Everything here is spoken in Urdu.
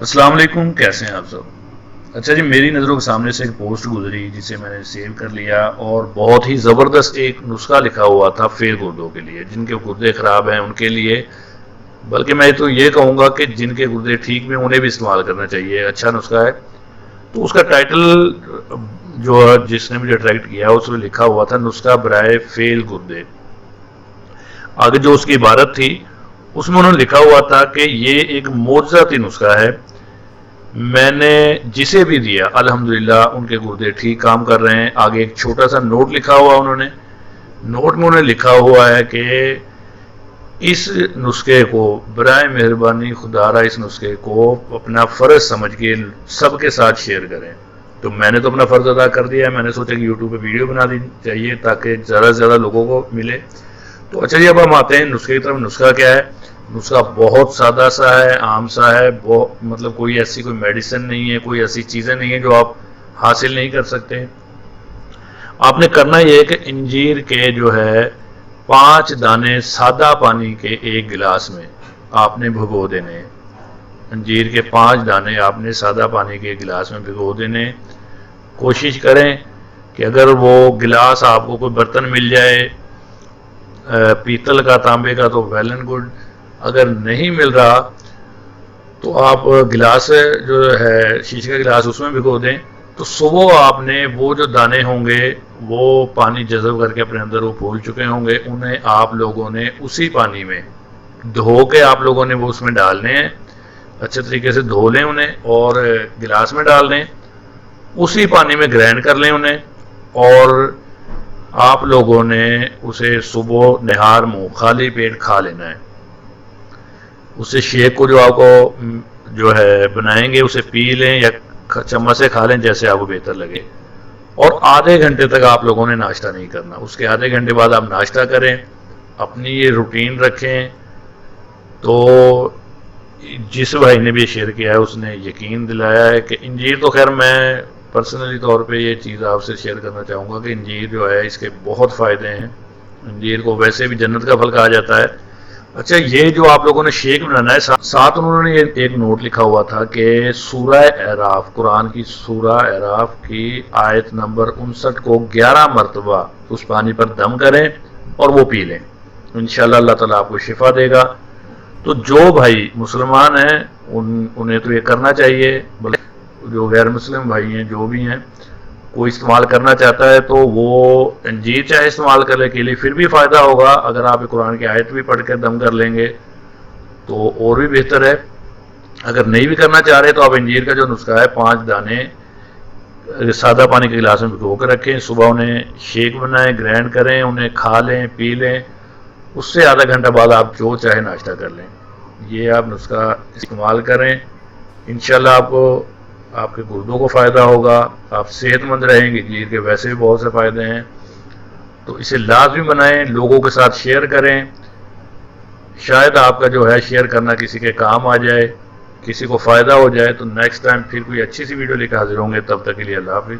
السلام علیکم، کیسے ہیں آپ سب؟ اچھا جی، میری نظروں کے سامنے سے ایک پوسٹ گزری جسے میں نے سیو کر لیا، اور بہت ہی زبردست ایک نسخہ لکھا ہوا تھا فیل گردوں کے لیے، جن کے گردے خراب ہیں ان کے لیے، بلکہ میں تو یہ کہوں گا کہ جن کے گردے ٹھیک میں انہیں بھی استعمال کرنا چاہیے، اچھا نسخہ ہے۔ تو اس کا ٹائٹل جو جس نے مجھے اٹریکٹ کیا اس میں لکھا ہوا تھا نسخہ برائے فیل گردے۔ آگے جو اس کی عبارت تھی اس میں انہوں نے لکھا ہوا تھا کہ یہ ایک معجزاتی نسخہ ہے، میں نے جسے بھی دیا الحمدللہ ان کے گردے ٹھیک کام کر رہے ہیں۔ آگے ایک چھوٹا سا نوٹ لکھا ہوا انہوں نے، نوٹ میں انہوں نے لکھا ہوا ہے کہ اس نسخے کو برائے مہربانی خدا را اس نسخے کو اپنا فرض سمجھ کے سب کے ساتھ شیئر کریں۔ تو میں نے تو اپنا فرض ادا کر دیا ہے، میں نے سوچا کہ یوٹیوب پہ ویڈیو بنا دی چاہیے تاکہ زیادہ سے زیادہ لوگوں کو ملے۔ تو اچھا جی، اب ہم آتے ہیں نسخے کی طرف۔ نسخہ کیا ہے؟ نسخہ بہت سادہ سا ہے، عام سا ہے، مطلب کوئی ایسی کوئی میڈیسن نہیں ہے، کوئی ایسی چیزیں نہیں ہیں جو آپ حاصل نہیں کر سکتے۔ آپ نے کرنا یہ ہے کہ انجیر کے جو ہے 5 دانے سادہ پانی کے ایک گلاس میں آپ نے بھگو دینے۔ انجیر کے 5 دانے آپ نے سادہ پانی کے ایک گلاس میں بھگو دینے۔ کوشش کریں کہ اگر وہ گلاس آپ کو کوئی برتن مل جائے پیتل کا، تانبے کا، تو ویل اینڈ گڈ۔ اگر نہیں مل رہا تو آپ گلاس جو ہے شیشے کا گلاس اس میں بھگو دیں۔ تو صبح آپ نے وہ جو دانے ہوں گے وہ پانی جذب کر کے اپنے اندر وہ پھول چکے ہوں گے، انہیں آپ لوگوں نے اسی پانی میں دھو کے آپ لوگوں نے وہ اس میں ڈالنے ہیں، اچھے طریقے سے دھو لیں انہیں اور گلاس میں ڈال دیں، اسی پانی میں گرائنڈ کر لیں انہیں، اور آپ لوگوں نے اسے صبح نہار منہ خالی پیٹ کھا لینا ہے۔ اسے شیک کو جو آپ کو جو ہے بنائیں گے اسے پی لیں یا چمچ سے کھا لیں جیسے آپ کو بہتر لگے، اور آدھے گھنٹے تک آپ لوگوں نے ناشتہ نہیں کرنا۔ اس کے آدھے گھنٹے بعد آپ ناشتہ کریں، اپنی یہ روٹین رکھیں۔ تو جس بھائی نے بھی شیئر کیا ہے اس نے یقین دلایا ہے کہ انجیر تو خیر میں پرسنلی طور پہ یہ چیز آپ سے شیئر کرنا چاہوں گا کہ انجیر جو ہے اس کے بہت فائدے ہیں۔ انجیر کو ویسے بھی جنت کا پھل کہا جاتا ہے۔ اچھا، یہ جو آپ لوگوں نے شیک بنانا ہے، ساتھ انہوں نے ایک نوٹ لکھا ہوا تھا کہ سورہ اعراف، قرآن کی سورہ اعراف کی آیت نمبر 59 کو 11 مرتبہ اس پانی پر دم کریں اور وہ پی لیں، انشاءاللہ اللہ تعالیٰ آپ کو شفا دے گا۔ تو جو بھائی مسلمان ہیں انہیں تو یہ کرنا چاہیے، بلکہ جو غیر مسلم بھائی ہیں جو بھی ہیں، کوئی استعمال کرنا چاہتا ہے تو وہ انجیر چاہے استعمال کرنے کے لیے پھر بھی فائدہ ہوگا۔ اگر آپ قرآن کی آیت بھی پڑھ کے دم کر لیں گے تو اور بھی بہتر ہے۔ اگر نہیں بھی کرنا چاہ رہے تو آپ انجیر کا جو نسخہ ہے 5 دانے سادہ پانی کے گلاس میں بھگو کے رکھیں، صبح انہیں شیک بنائیں، گرائنڈ کریں، انہیں کھا لیں، پی لیں، اس سے آدھا گھنٹہ بعد آپ جو چاہے ناشتہ کر لیں۔ یہ آپ نسخہ استعمال کریں، انشاءاللہ آپ کو آپ کے گردوں کو فائدہ ہوگا، آپ صحت مند رہیں گے۔ انجیر کے ویسے بھی بہت سے فائدے ہیں، تو اسے لازمی بنائیں، لوگوں کے ساتھ شیئر کریں۔ شاید آپ کا جو ہے شیئر کرنا کسی کے کام آ جائے، کسی کو فائدہ ہو جائے۔ تو نیکسٹ ٹائم پھر کوئی اچھی سی ویڈیو لے کے حاضر ہوں گے، تب تک کے لیے اللہ حافظ۔